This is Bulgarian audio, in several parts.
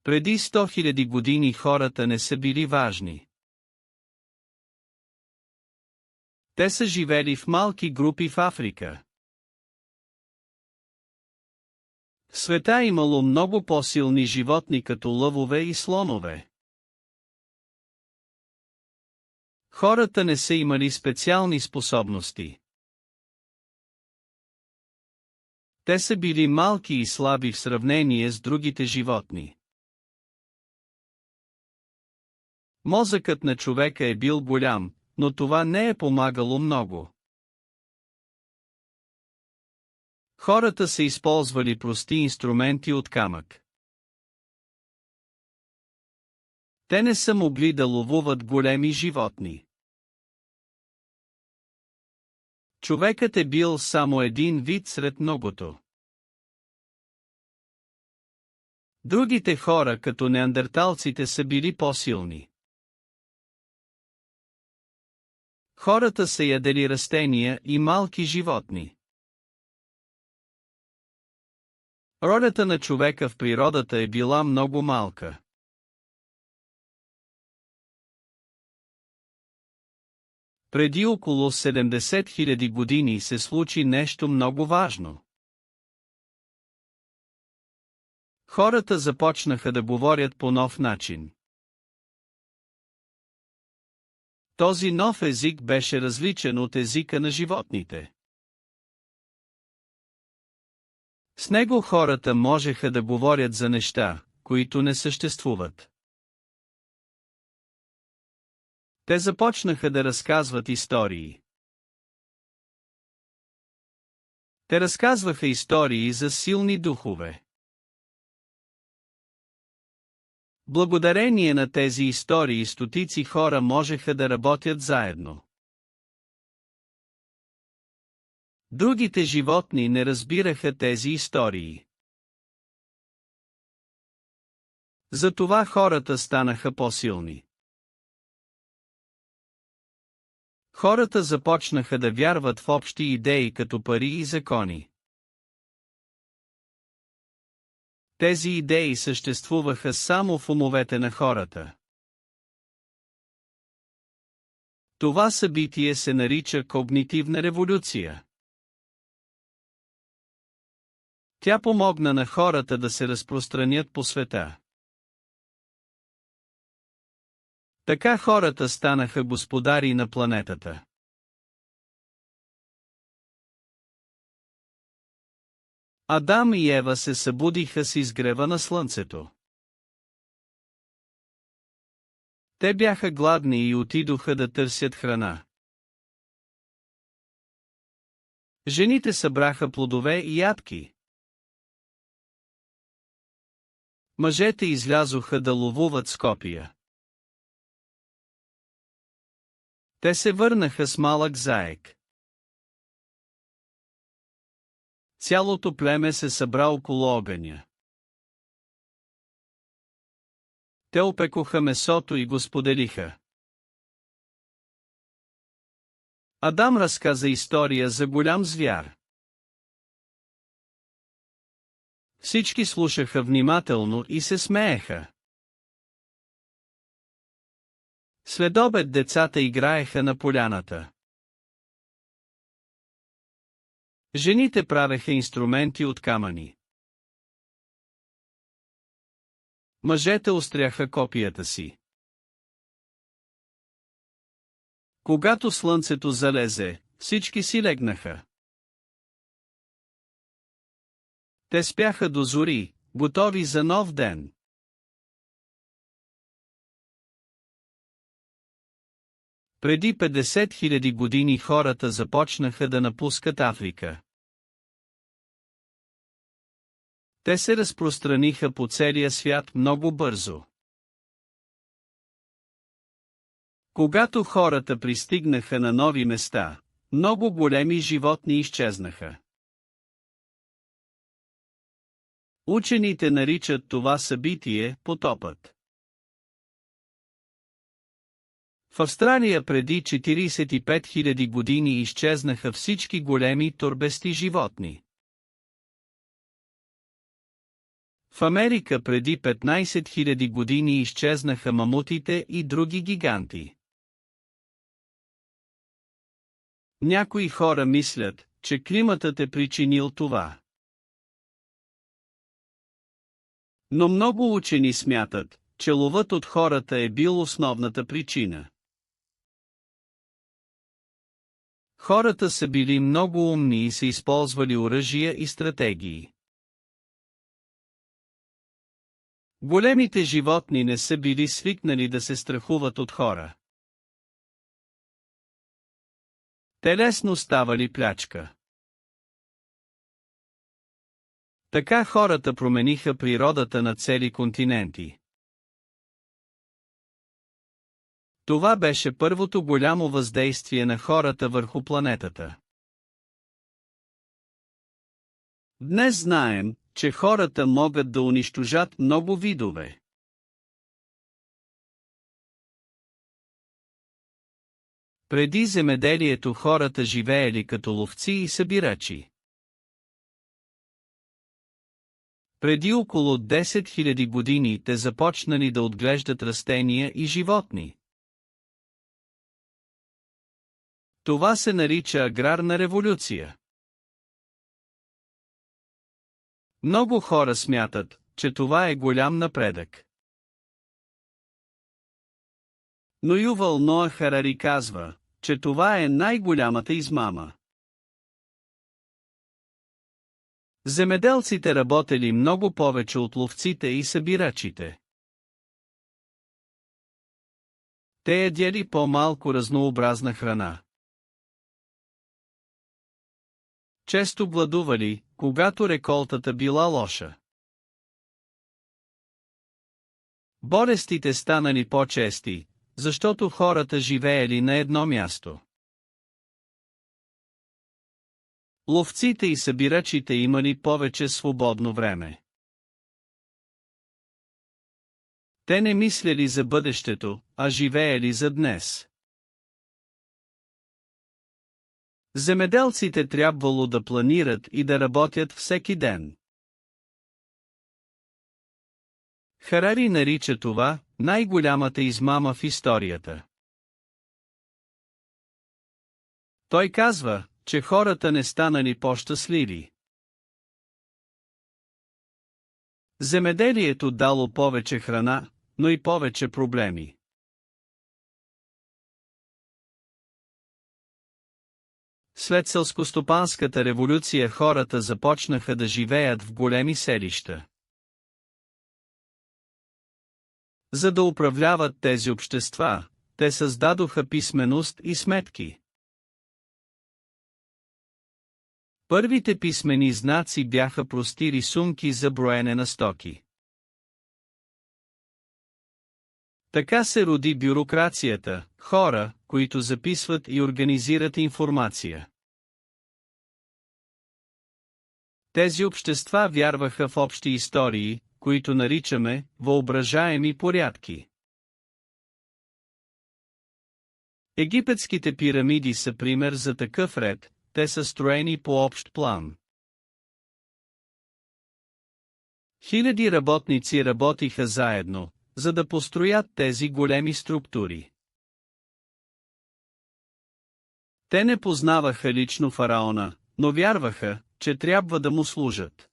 Преди 100 000 години хората не са били важни. Те са живели в малки групи в Африка. В света имало много по-силни животни като лъвове и слонове. Хората не са имали специални способности. Те са били малки и слаби в сравнение с другите животни. Мозъкът на човека е бил голям, но това не е помагало много. Хората са използвали прости инструменти от камък. Те не са могли да ловуват големи животни. Човекът е бил само един вид сред многото. Другите хора като неандерталците са били по-силни. Хората са ядели растения и малки животни. Ролята на човека в природата е била много малка. Преди около 70 000 години се случи нещо много важно. Хората започнаха да говорят по нов начин. Този нов език беше различен от езика на животните. С него хората можеха да говорят за неща, които не съществуват. Те започнаха да разказват истории. Те разказваха истории за силни духове. Благодарение на тези истории стотици хора можеха да работят заедно. Другите животни не разбираха тези истории. Затова хората станаха по-силни. Хората започнаха да вярват в общи идеи като пари и закони. Тези идеи съществуваха само в умовете на хората. Това събитие се нарича когнитивна революция. Тя помогна на хората да се разпространят по света. Така хората станаха господари на планетата. Адам и Ева се събудиха с изгрева на слънцето. Те бяха гладни и отидоха да търсят храна. Жените събраха плодове и ядки. Мъжете излязоха да ловуват с копия. Те се върнаха с малък заек. Цялото племе се събра около огъня. Те опекоха месото и го споделиха. Адам разказа история за голям звяр. Всички слушаха внимателно и се смееха. Следобед децата играеха на поляната. Жените правеха инструменти от камъни. Мъжете остряха копията си. Когато слънцето залезе, всички си легнаха. Те спяха до зори, готови за нов ден. Преди 50 000 години хората започнаха да напускат Африка. Те се разпространиха по целия свят много бързо. Когато хората пристигнаха на нови места, много големи животни изчезнаха. Учените наричат това събитие потопът. В Австралия преди 45 000 години изчезнаха всички големи торбести животни. В Америка преди 15 000 години изчезнаха мамутите и други гиганти. Някои хора мислят, че климатът е причинил това. Но много учени смятат, че ловът от хората е бил основната причина. Хората са били много умни и са използвали оръжия и стратегии. Големите животни не са били свикнали да се страхуват от хора. Те лесно ставали плячка. Така хората промениха природата на цели континенти. Това беше първото голямо въздействие на хората върху планетата. Днес знаем, че хората могат да унищожат много видове. Преди земеделието хората живеели като ловци и събирачи. Преди около 10 000 години те започнали да отглеждат растения и животни. Това се нарича аграрна революция. Много хора смятат, че това е голям напредък. Но Ювал Ноа Харари казва, че това е най-голямата измама. Земеделците работели много повече от ловците и събирачите. Те ядели по-малко разнообразна храна. Често гладували, когато реколтата била лоша. Болестите станали по-чести, защото хората живеели на едно място. Ловците и събирачите имали повече свободно време. Те не мислели за бъдещето, а живеели за днес. Земеделците трябвало да планират и да работят всеки ден. Харари нарича това най-голямата измама в историята. Той казва, че хората не станали по-щастливи. Земеделието дало повече храна, но и повече проблеми. След селскостопанската революция хората започнаха да живеят в големи селища. За да управляват тези общества, те създадоха писменост и сметки. Първите писмени знаци бяха прости рисунки за броене на стоки. Така се роди бюрокрацията, хора, които записват и организират информация. Тези общества вярваха в общи истории, които наричаме въображаеми порядки. Египетските пирамиди са пример за такъв ред, те са строени по общ план. Хиляди работници работиха заедно, за да построят тези големи структури. Те не познаваха лично фараона, но вярваха, че трябва да му служат.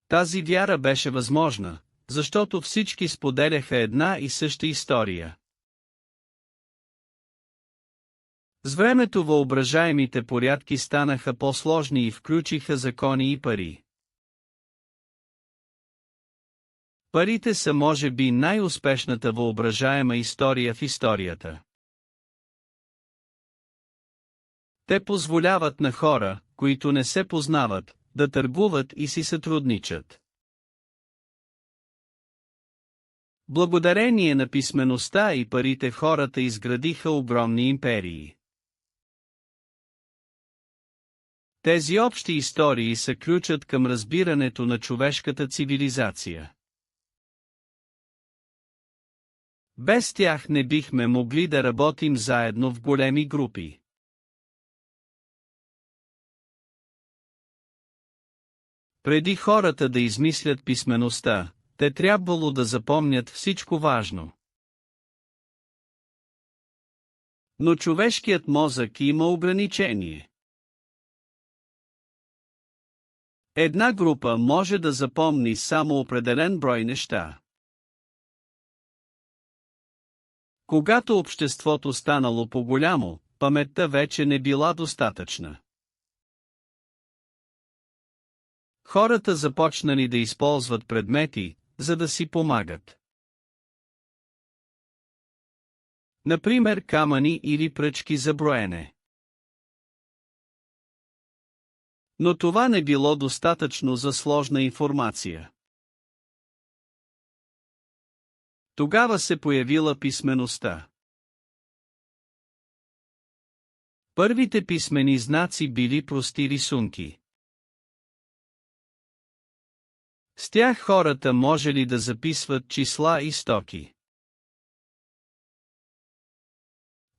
Тази вяра беше възможна, защото всички споделяха една и съща история. С времето въображаемите порядки станаха по-сложни и включиха закони и пари. Парите са може би най-успешната въображаема история в историята. Те позволяват на хора, които не се познават, да търгуват и си сътрудничат. Благодарение на писмеността и парите хората изградиха огромни империи. Тези общи истории са ключът към разбирането на човешката цивилизация. Без тях не бихме могли да работим заедно в големи групи. Преди хората да измислят писмеността, те трябвало да запомнят всичко важно. Но човешкият мозък има ограничение. Една група може да запомни само определен брой неща. Когато обществото станало по-голямо, паметта вече не била достатъчна. Хората започнали да използват предмети, за да си помагат. Например, камъни или пръчки за броене. Но това не било достатъчно за сложна информация. Тогава се появила писмеността. Първите писмени знаци били прости рисунки. С тях хората можели да записват числа и стоки.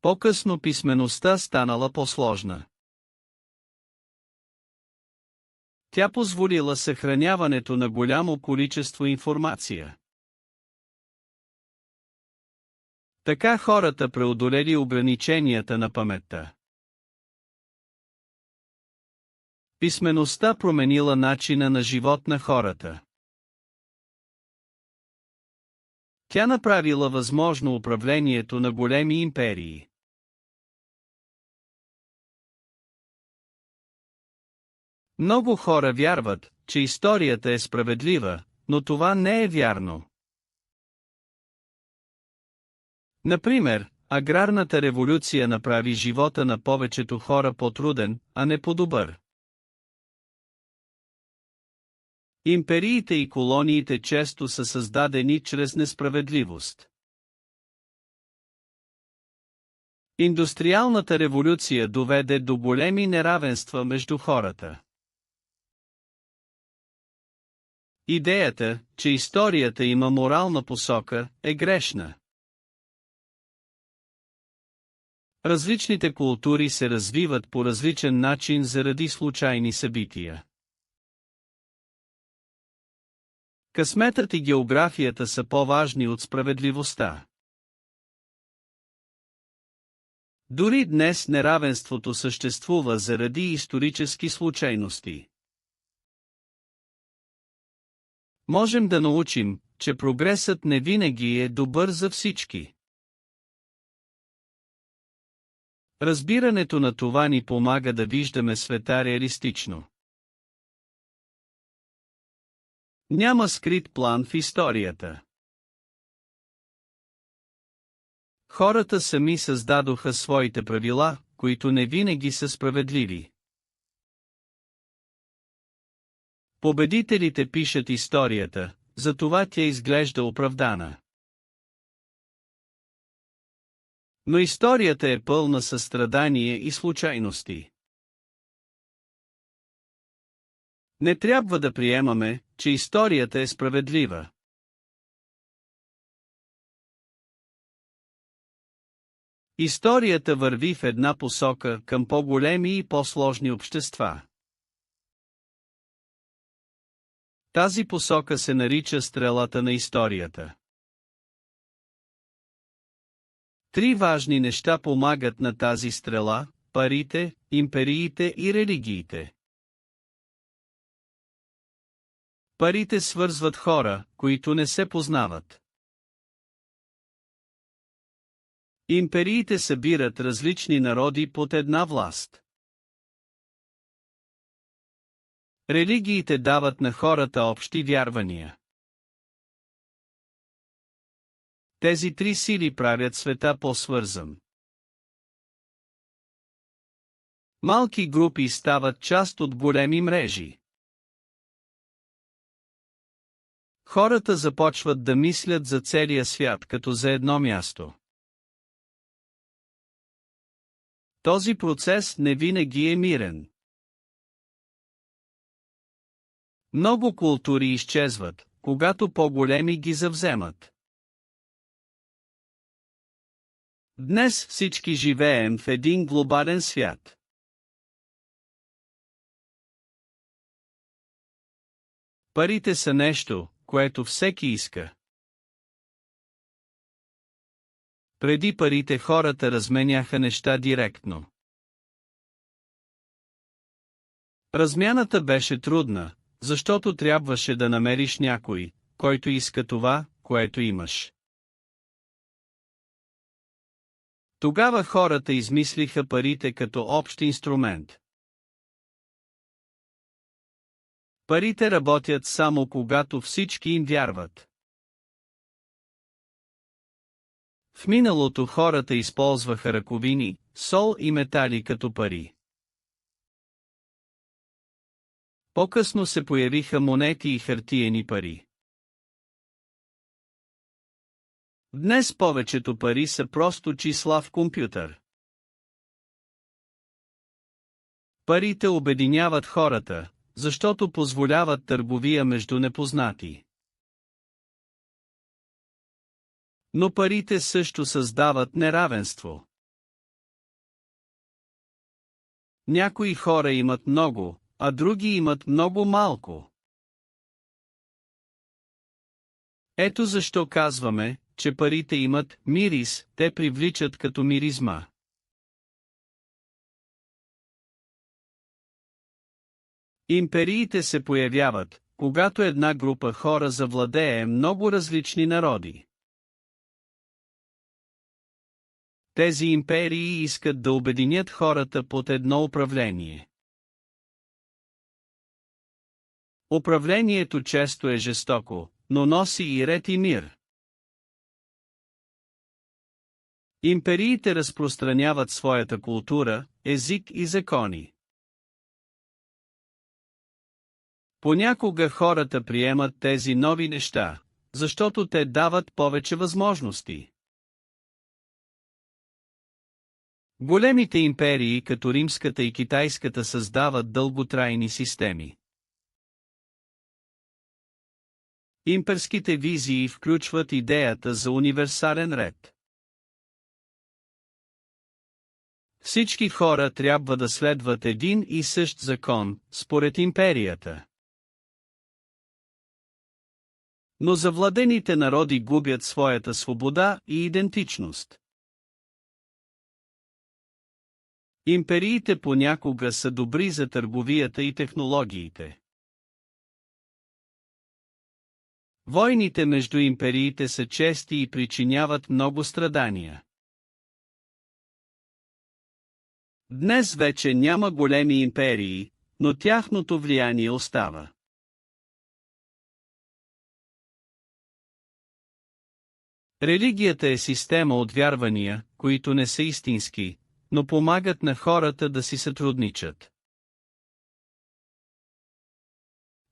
По-късно писмеността станала по-сложна. Тя позволила съхраняването на голямо количество информация. Така хората преодолели ограниченията на паметта. Писмеността променила начина на живот на хората. Тя направила възможно управлението на големи империи. Много хора вярват, че историята е справедлива, но това не е вярно. Например, аграрната революция направи живота на повечето хора по-труден, а не по-добър. Империите и колониите често са създадени чрез несправедливост. Индустриалната революция доведе до големи неравенства между хората. Идеята, че историята има морална посока, е грешна. Различните култури се развиват по различен начин заради случайни събития. Късметът и географията са по-важни от справедливостта. Дори днес неравенството съществува заради исторически случайности. Можем да научим, че прогресът не винаги е добър за всички. Разбирането на това ни помага да виждаме света реалистично. Няма скрит план в историята. Хората сами създадоха своите правила, които не винаги са справедливи. Победителите пишат историята, затова тя изглежда оправдана. Но историята е пълна със страдания и случайности. Не трябва да приемаме, че историята е справедлива. Историята върви в една посока към по-големи и по-сложни общества. Тази посока се нарича стрелата на историята. Три важни неща помагат на тази стрела – парите, империите и религиите. Парите свързват хора, които не се познават. Империите събират различни народи под една власт. Религиите дават на хората общи вярвания. Тези три сили правят света по-свързан. Малки групи стават част от големи мрежи. Хората започват да мислят за целия свят като за едно място. Този процес не винаги е мирен. Много култури изчезват, когато по-големи ги завземат. Днес всички живеем в един глобален свят. Парите са нещо, което всеки иска. Преди парите хората разменяха неща директно. Размяната беше трудна, защото трябваше да намериш някой, който иска това, което имаш. Тогава хората измислиха парите като общ инструмент. Парите работят само когато всички им вярват. В миналото хората използваха раковини, сол и метали като пари. По-късно се появиха монети и хартиени пари. Днес повечето пари са просто числа в компютър. Парите обединяват хората, защото позволяват търговия между непознати. Но парите също създават неравенство. Някои хора имат много, а други имат много малко. Ето защо казваме, че парите имат мирис, те привличат като миризма. Империите се появяват, когато една група хора завладее много различни народи. Тези империи искат да обединят хората под едно управление. Управлението често е жестоко, но носи и ред и мир. Империите разпространяват своята култура, език и закони. Понякога хората приемат тези нови неща, защото те дават повече възможности. Големите империи като римската и китайската създават дълготрайни системи. Имперските визии включват идеята за универсален ред. Всички хора трябва да следват един и същ закон, според империята. Но завладените народи губят своята свобода и идентичност. Империите понякога са добри за търговията и технологиите. Войните между империите са чести и причиняват много страдания. Днес вече няма големи империи, но тяхното влияние остава. Религията е система от вярвания, които не са истински, но помагат на хората да си сътрудничат.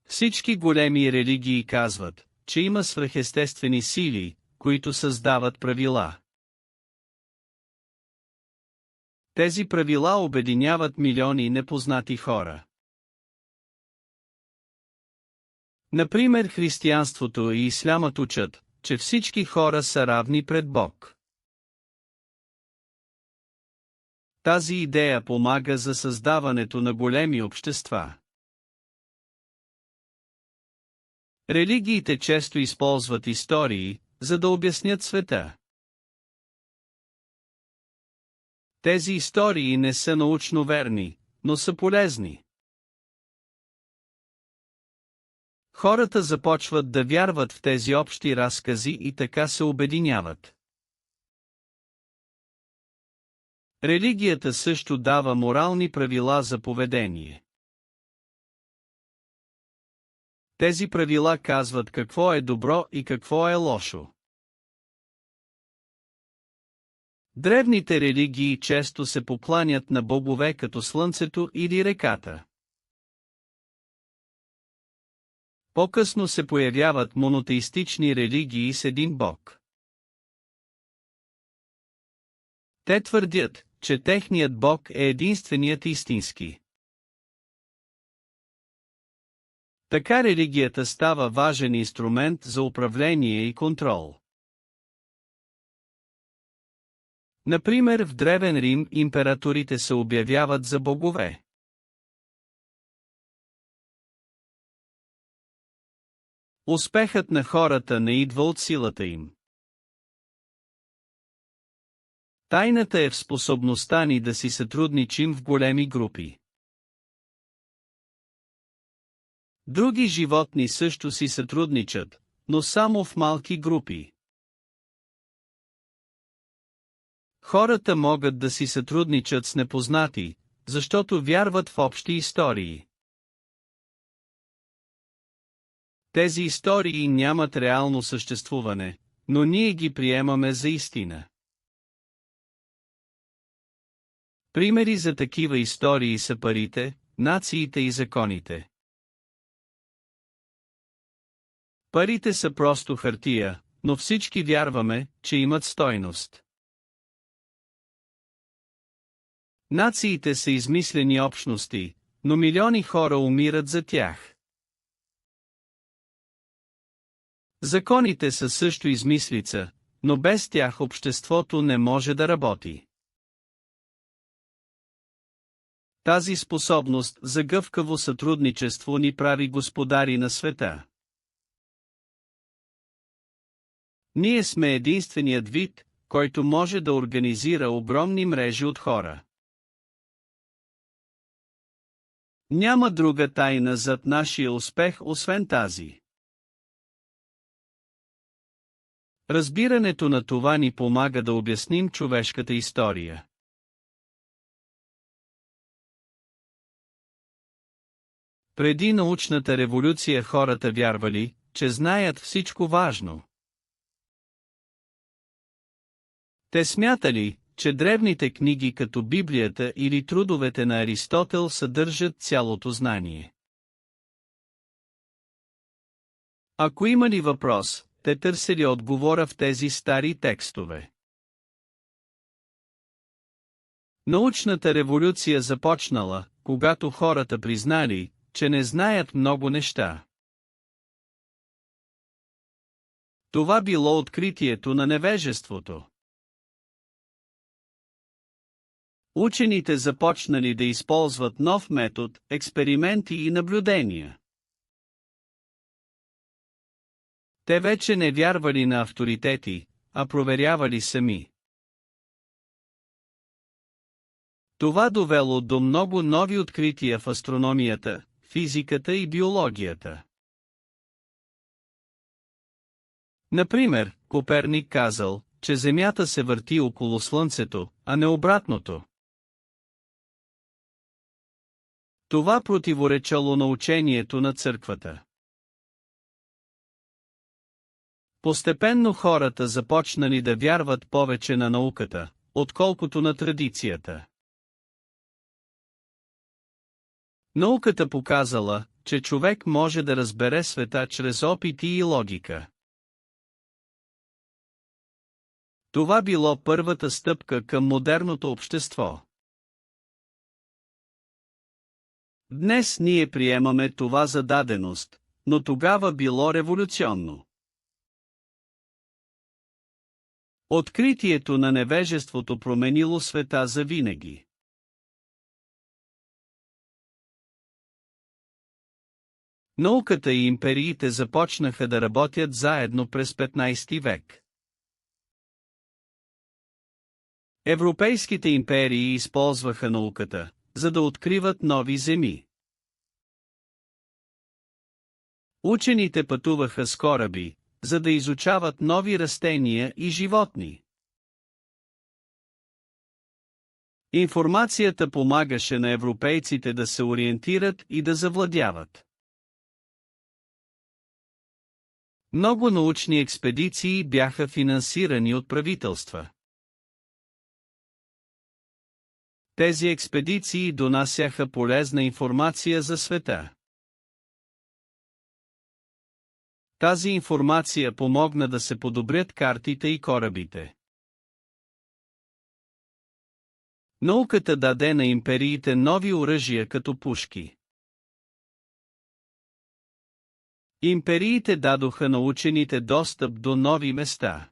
Всички големи религии казват, че има свръхестествени сили, които създават правила. Тези правила обединяват милиони непознати хора. Например, християнството и ислямът учат, че всички хора са равни пред Бог. Тази идея помага за създаването на големи общества. Религиите често използват истории, за да обяснят света. Тези истории не са научно верни, но са полезни. Хората започват да вярват в тези общи разкази и така се обединяват. Религията също дава морални правила за поведение. Тези правила казват какво е добро и какво е лошо. Древните религии често се покланят на богове като слънцето или реката. По-късно се появяват монотеистични религии с един бог. Те твърдят, че техният бог е единственият истински. Така религията става важен инструмент за управление и контрол. Например, в Древен Рим императорите се обявяват за богове. Успехът на хората не идва от силата им. Тайната е в способността ни да си сътрудничим в големи групи. Други животни също си сътрудничат, но само в малки групи. Хората могат да си сътрудничат с непознати, защото вярват в общи истории. Тези истории нямат реално съществуване, но ние ги приемаме за истина. Примери за такива истории са парите, нациите и законите. Парите са просто хартия, но всички вярваме, че имат стойност. Нациите са измислени общности, но милиони хора умират за тях. Законите са също измислица, но без тях обществото не може да работи. Тази способност за гъвкаво сътрудничество ни прави господари на света. Ние сме единственият вид, който може да организира огромни мрежи от хора. Няма друга тайна зад нашия успех, освен тази. Разбирането на това ни помага да обясним човешката история. Преди научната революция хората вярвали, че знаят всичко важно. Те смятали, че древните книги като Библията или трудовете на Аристотел съдържат цялото знание. Ако имали въпрос, те търсили отговора в тези стари текстове. Научната революция започнала, когато хората признали, че не знаят много неща. Това било откритието на невежеството. Учените започнали да използват нов метод, експерименти и наблюдения. Те вече не вярвали на авторитети, а проверявали сами. Това довело до много нови открития в астрономията, физиката и биологията. Например, Коперник казал, че Земята се върти около Слънцето, а не обратното. Това противоречало на учението на църквата. Постепенно хората започнали да вярват повече на науката, отколкото на традицията. Науката показала, че човек може да разбере света чрез опити и логика. Това било първата стъпка към модерното общество. Днес ние приемаме това за даденост, но тогава било революционно. Откритието на невежеството променило света завинаги. Науката и империите започнаха да работят заедно през 15 век. Европейските империи използваха науката, за да откриват нови земи. Учените пътуваха с кораби, за да изучават нови растения и животни. Информацията помагаше на европейците да се ориентират и да завладяват. Много научни експедиции бяха финансирани от правителства. Тези експедиции донасяха полезна информация за света. Тази информация помогна да се подобрят картите и корабите. Науката даде на империите нови оръжия като пушки. Империите дадоха на учените достъп до нови места.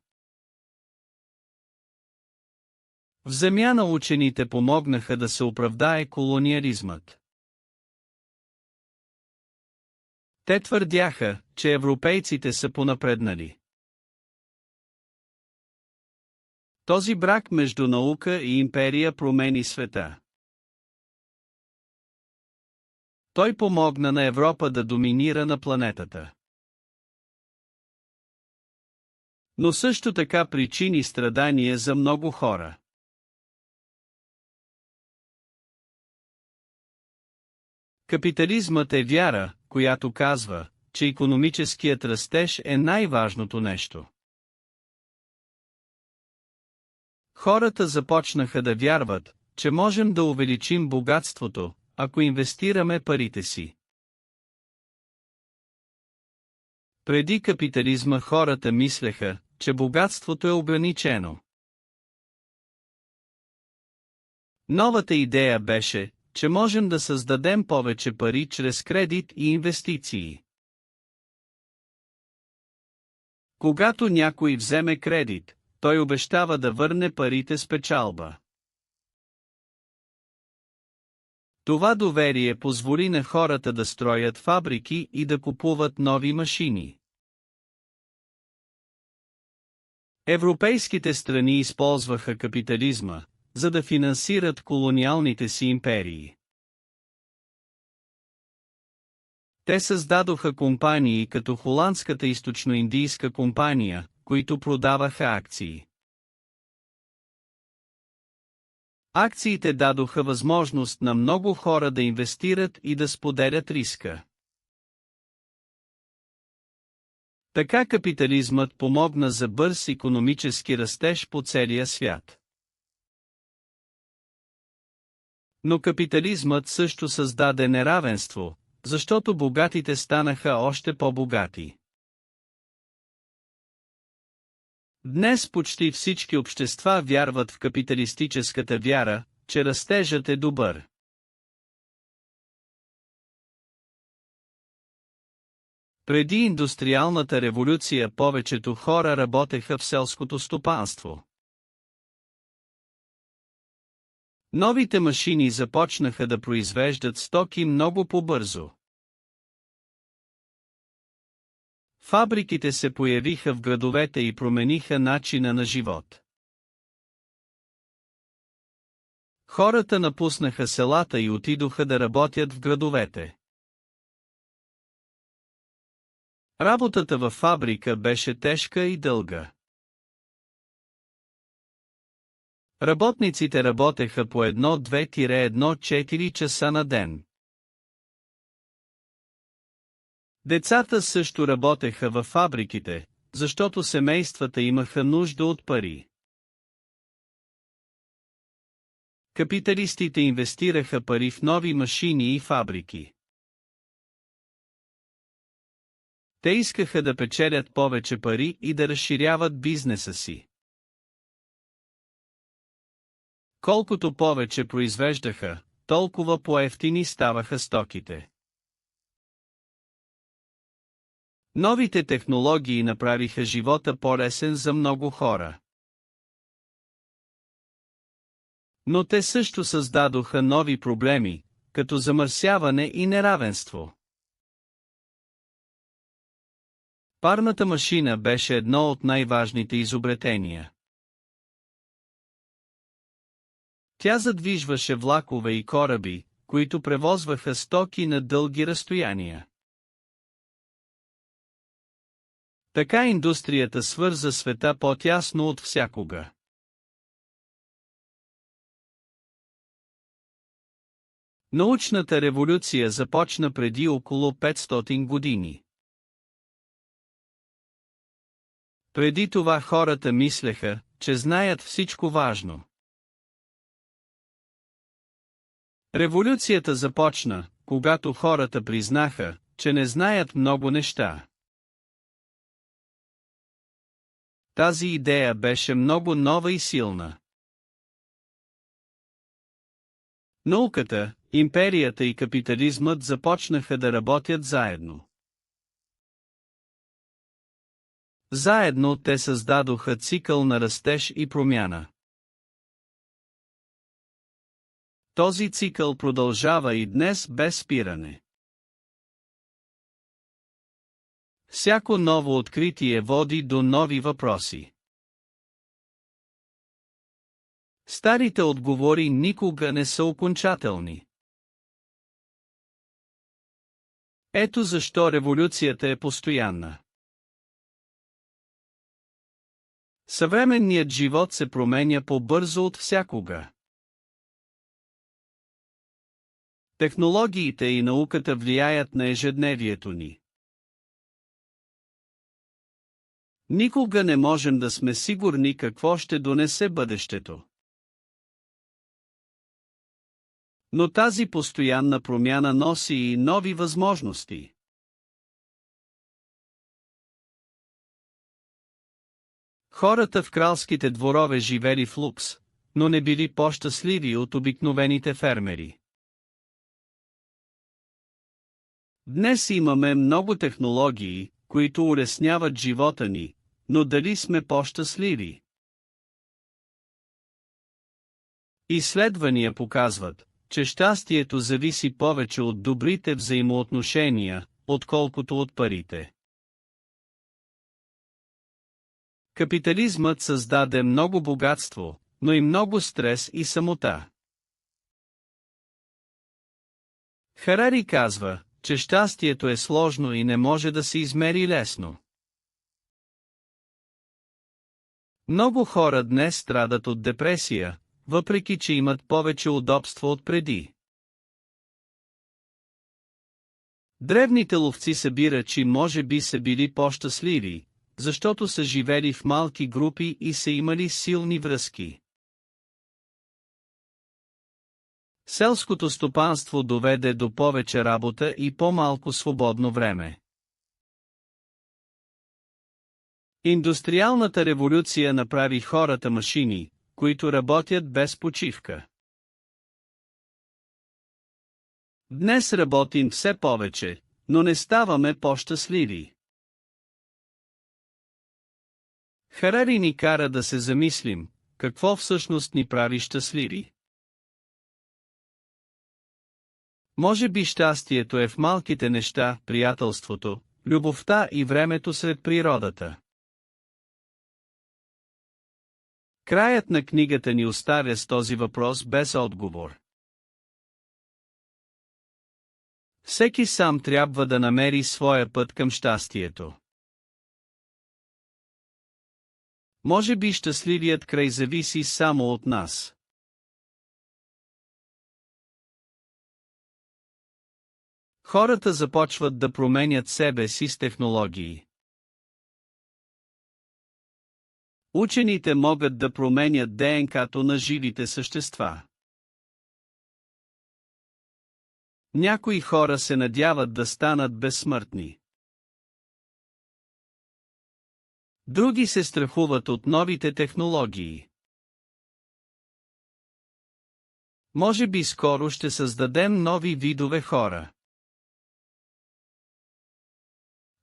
В замяна учените помогнаха да се оправдае колониализмът. Те твърдяха, че европейците са понапреднали. Този брак между наука и империя промени света. Той помогна на Европа да доминира на планетата. Но също така причини страдания за много хора. Капитализмът е вяра, която казва, че икономическият растеж е най-важното нещо. Хората започнаха да вярват, че можем да увеличим богатството, ако инвестираме парите си. Преди капитализма хората мислеха, че богатството е ограничено. Новата идея беше, че можем да създадем повече пари чрез кредит и инвестиции. Когато някой вземе кредит, той обещава да върне парите с печалба. Това доверие позволи на хората да строят фабрики и да купуват нови машини. Европейските страни използваха капитализма, за да финансират колониалните си империи. Те създадоха компании като Холандската източноиндийска компания, които продаваха акции. Акциите дадоха възможност на много хора да инвестират и да споделят риска. Така капитализмът помогна за бърз икономически растеж по целия свят. Но капитализмът също създаде неравенство, защото богатите станаха още по-богати. Днес почти всички общества вярват в капиталистическата вяра, че растежът е добър. Преди индустриалната революция повечето хора работеха в селското стопанство. Новите машини започнаха да произвеждат стоки много по-бързо. Фабриките се появиха в градовете и промениха начина на живот. Хората напуснаха селата и отидоха да работят в градовете. Работата във фабрика беше тежка и дълга. Работниците работеха по 1-2-1-4 часа на ден. Децата също работеха във фабриките, защото семействата имаха нужда от пари. Капиталистите инвестираха пари в нови машини и фабрики. Те искаха да печелят повече пари и да разширяват бизнеса си. Колкото повече произвеждаха, толкова по-евтини ставаха стоките. Новите технологии направиха живота по-лесен за много хора. Но те също създадоха нови проблеми, като замърсяване и неравенство. Парната машина беше едно от най-важните изобретения. Тя задвижваше влакове и кораби, които превозваха стоки на дълги разстояния. Така индустрията свърза света по-тясно от всякога. Научната революция започна преди около 500 години. Преди това хората мислеха, че знаят всичко важно. Революцията започна, когато хората признаха, че не знаят много неща. Тази идея беше много нова и силна. Науката, империята и капитализмът започнаха да работят заедно. Заедно те създадоха цикъл на растеж и промяна. Този цикъл продължава и днес без спиране. Всяко ново откритие води до нови въпроси. Старите отговори никога не са окончателни. Ето защо революцията е постоянна. Съвременният живот се променя по-бързо от всякога. Технологиите и науката влияят на ежедневието ни. Никога не можем да сме сигурни какво ще донесе бъдещето. Но тази постоянна промяна носи и нови възможности. Хората в кралските дворове живели в лукс, но не били по-щастливи от обикновените фермери. Днес имаме много технологии, които улесняват живота ни, но дали сме по-щастливи? Изследвания показват, че щастието зависи повече от добрите взаимоотношения, отколкото от парите. Капитализмът създаде много богатство, но и много стрес и самота. Харари казва, че щастието е сложно и не може да се измери лесно. Много хора днес страдат от депресия, въпреки че имат повече удобства от преди. Древните ловци събирачи може би са били по-щастливи, защото са живели в малки групи и са имали силни връзки. Селското стопанство доведе до повече работа и по-малко свободно време. Индустриалната революция направи хората машини, които работят без почивка. Днес работим все повече, но не ставаме по-щастливи. Харари ни кара да се замислим, какво всъщност ни прави щастливи. Може би щастието е в малките неща, приятелството, любовта и времето сред природата. Краят на книгата ни оставя с този въпрос без отговор. Всеки сам трябва да намери своя път към щастието. Може би щастливият край зависи само от нас. Хората започват да променят себе си с технологии. Учените могат да променят ДНК-то на живите същества. Някои хора се надяват да станат безсмъртни. Други се страхуват от новите технологии. Може би скоро ще създадем нови видове хора.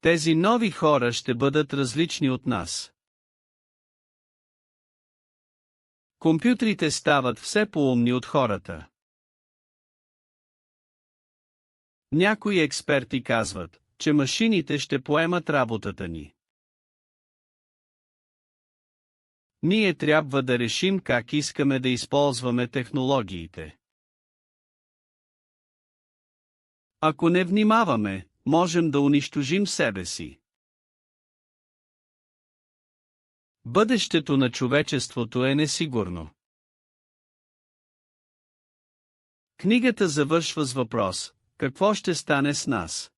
Тези нови хора ще бъдат различни от нас. Компютрите стават все по-умни от хората. Някои експерти казват, че машините ще поемат работата ни. Ние трябва да решим как искаме да използваме технологиите. Ако не внимаваме, можем да унищожим себе си. Бъдещето на човечеството е несигурно. Книгата завършва с въпрос: какво ще стане с нас?